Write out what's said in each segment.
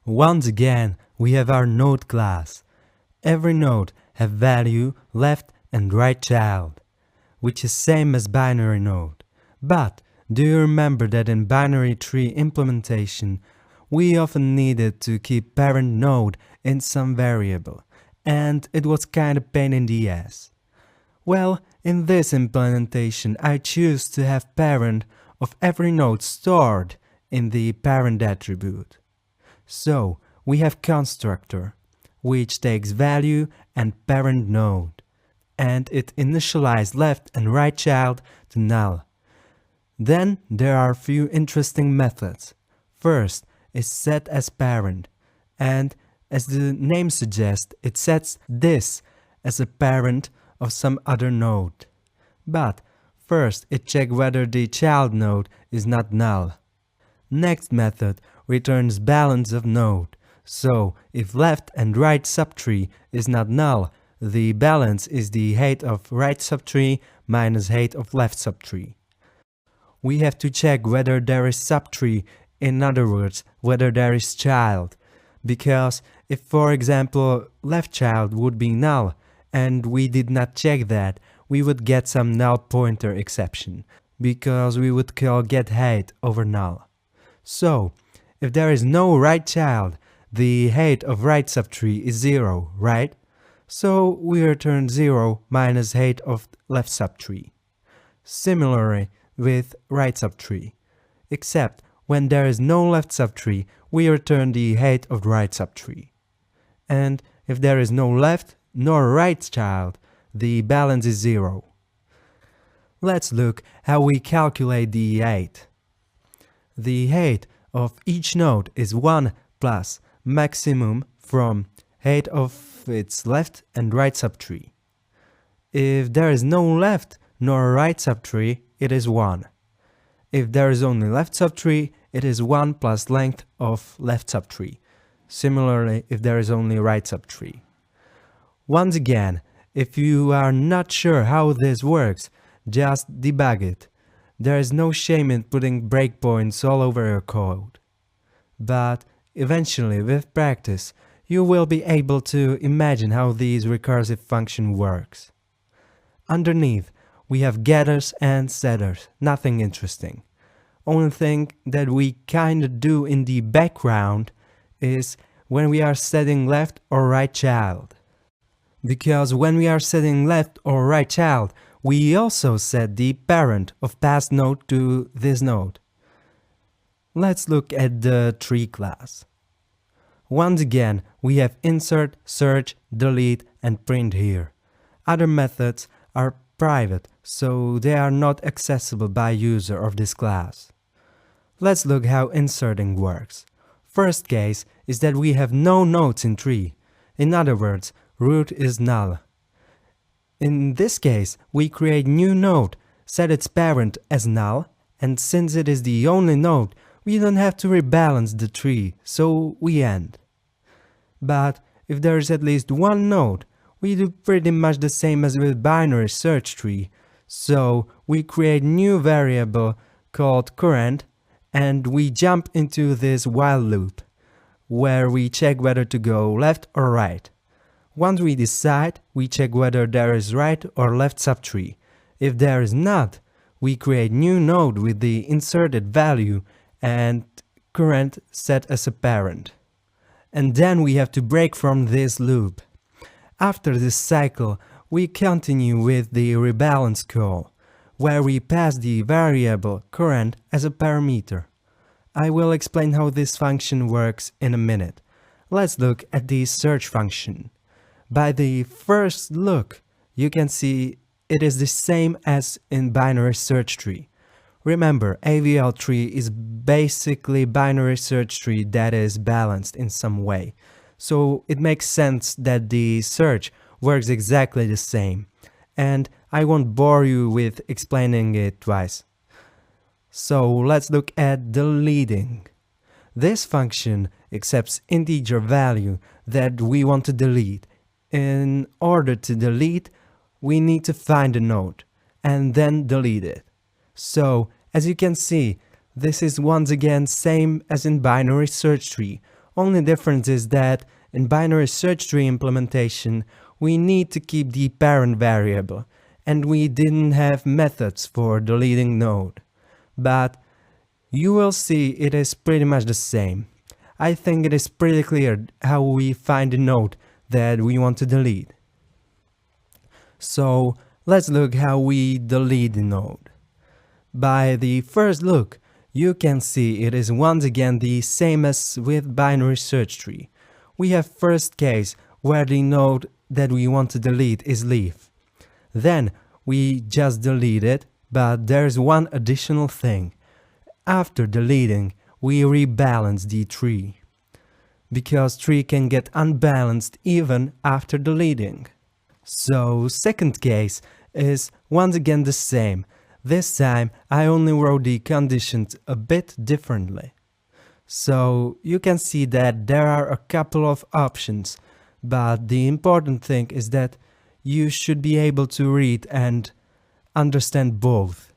Once again, we have our node class. Every node have value left and right child, which is same as binary node. But do you remember that in binary tree implementation, we often needed to keep parent node in some variable, and it was kind of pain in the ass. Well, in this implementation, I choose to have parent of every node stored in the parent attribute. So, we have constructor, which takes value and parent node, and it initializes left and right child to null. Then there are a few interesting methods. First is set as parent, and as the name suggests, it sets this as a parent of some other node. But first it checks whether the child node is not null. Next method returns balance of node. So if left and right subtree is not null, the balance is the height of right subtree minus height of left subtree. We have to check whether there is subtree, in other words, whether there is child. Because if, for example, left child would be null, and we did not check that, we would get some null pointer exception, because we would call getHeight over null. So, if there is no right child, the height of right subtree is 0, right? So we return 0 minus height of left subtree. Similarly with right subtree, except when there is no left subtree, we return the height of right subtree. And if there is no left nor right child, the balance is 0. Let's look how we calculate the height. The height of each node is 1 plus maximum from height of its left and right subtree. If there is no left nor right subtree, it is 1. If there is only left subtree, it is 1 plus length of left subtree. Similarly, if there is only right subtree. Once again, if you are not sure how this works, just debug it. There is no shame in putting breakpoints all over your code. But eventually, with practice, you will be able to imagine how this recursive function works. Underneath, we have getters and setters, nothing interesting. Only thing that we kinda do in the background is when we are setting left or right child. Because when we are setting left or right child, we also set the parent of past node to this node. Let's look at the tree class. Once again, we have insert, search, delete, and print here. Other methods are private, so they are not accessible by user of this class. Let's look how inserting works. First case is that we have no nodes in tree. In other words, root is null. In this case, we create new node, set its parent as null, and since it is the only node, we don't have to rebalance the tree, so we end. But if there is at least one node, we do pretty much the same as with binary search tree. So we create new variable called current, and we jump into this while loop, where we check whether to go left or right. Once we decide, we check whether there is right or left subtree. If there is not, we create new node with the inserted value and current set as a parent. And then we have to break from this loop. After this cycle, we continue with the rebalance call, where we pass the variable current as a parameter. I will explain how this function works in a minute. Let's look at the search function. By the first look, you can see it is the same as in binary search tree. Remember, AVL tree is basically binary search tree that is balanced in some way. So it makes sense that the search works exactly the same. And I won't bore you with explaining it twice. So let's look at deleting. This function accepts integer value that we want to delete. In order to delete, we need to find a node and then delete it. So, as you can see, this is once again same as in binary search tree, Only difference is that in binary search tree implementation, we need to keep the parent variable, and we didn't have methods for deleting node. But you will see it is pretty much the same. I think it is pretty clear how we find the node that we want to delete. So let's look how we delete the node. By the first look, you can see it is once again the same as with binary search tree. We have first case where the node that we want to delete is leaf. Then we just delete it, but there's one additional thing. After deleting, we rebalance the tree, because tree can get unbalanced even after deleting. So second case is once again the same. This time I only wrote the conditions a bit differently. So you can see that there are a couple of options, but the important thing is that you should be able to read and understand both.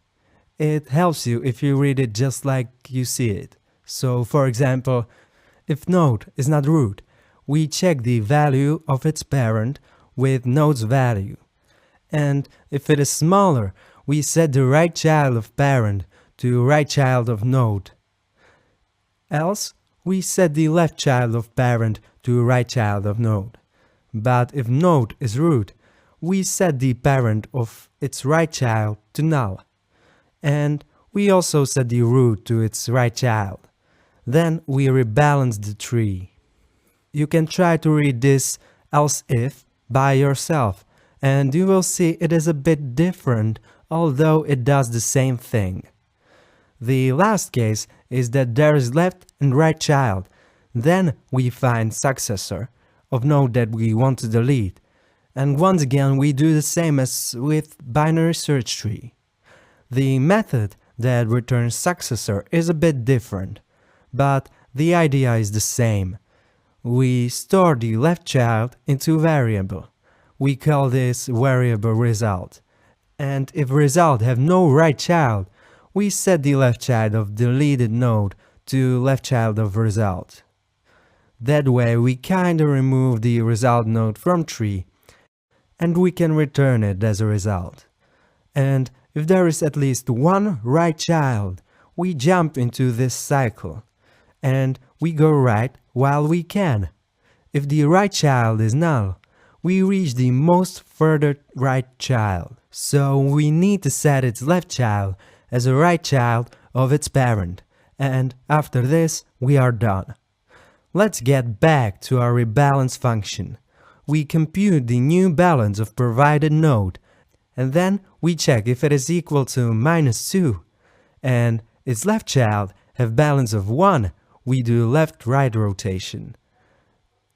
It helps you if you read it just like you see it. So for example, if node is not root, we check the value of its parent with node's value. And if it is smaller, we set the right child of parent to right child of node. Else, we set the left child of parent to right child of node. But if node is root, we set the parent of its right child to null. And we also set the root to its right child. Then we rebalance the tree. You can try to read this else if by yourself, and you will see it is a bit different, although it does the same thing. The last case is that there is left and right child. Then we find successor of node that we want to delete. And once again we do the same as with binary search tree. The method that returns successor is a bit different, but the idea is the same. We store the left child into variable. We call this variable result. And if result have no right child, we set the left child of deleted node to left child of result. That way we kinda remove the result node from tree, and we can return it as a result. And if there is at least one right child, we jump into this cycle, and we go right while we can. If the right child is null, we reach the most further right child. So we need to set its left child as a right child of its parent, and after this we are done. Let's get back to our rebalance function. We compute the new balance of provided node, and then we check if it is equal to -2, and its left child have balance of 1, we do left-right rotation.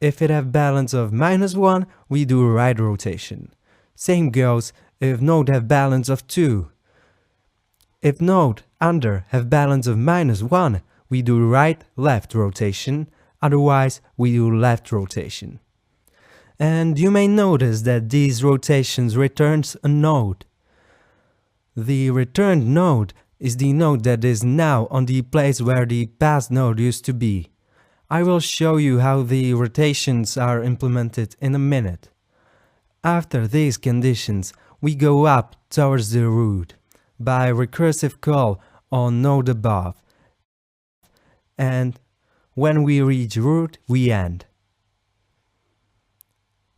If it have balance of -1, we do right rotation. Same goes if node have balance of 2. If node under have balance of -1, we do right-left rotation, otherwise we do left rotation. And you may notice that these rotations returns a node. The returned node is the node that is now on the place where the past node used to be. I will show you how the rotations are implemented in a minute. After these conditions, we go up towards the root by recursive call on node above. And when we reach root, we end.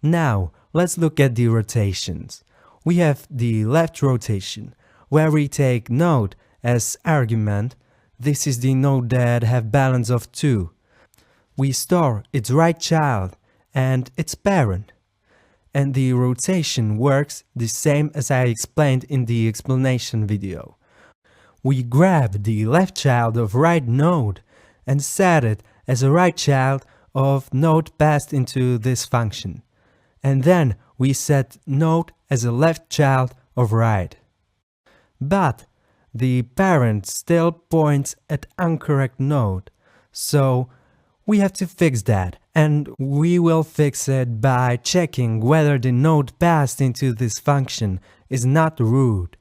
Now, let's look at the rotations. We have the left rotation, where we take node as argument. This is the node that have balance of 2. We store its right child and its parent. And the rotation works the same as I explained in the explanation video. We grab the left child of right node and set it as a right child of node passed into this function. And then we set node as a left child of right. But the parent still points at incorrect node, so we have to fix that, and we will fix it by checking whether the node passed into this function is not root.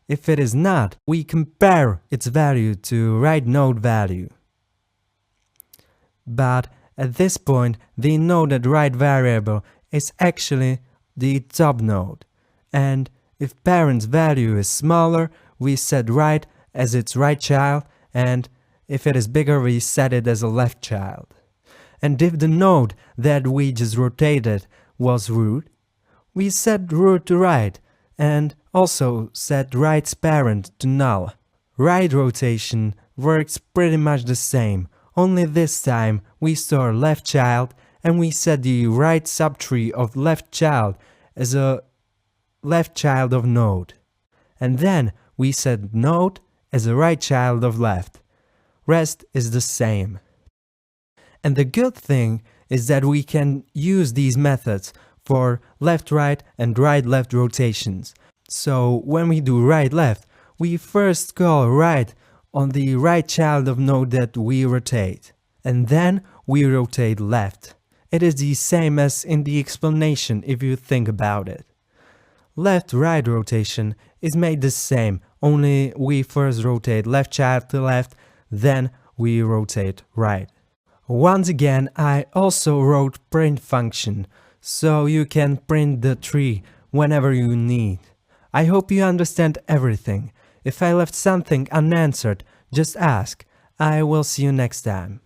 If it is not, we compare its value to right node value. But At this point, the node at right variable is actually the top node. And if parent's value is smaller, we set right as its right child, and if it is bigger, we set it as a left child. And if the node that we just rotated was root, we set root to right, and also set right's parent to null. Right rotation works pretty much the same, only this time we store left child and we set the right subtree of left child as a left child of node. And then we set node as a right child of left. Rest is the same. And the good thing is that we can use these methods for left-right and right-left rotations. So when we do right-left, we first call right on the right child of node that we rotate, and then we rotate left. It is the same as in the explanation if you think about it. Left-right rotation is made the same, only we first rotate left child to left, then we rotate right. Once again, I also wrote print function, so you can print the tree whenever you need. I hope you understand everything. If I left something unanswered, just ask. I will see you next time.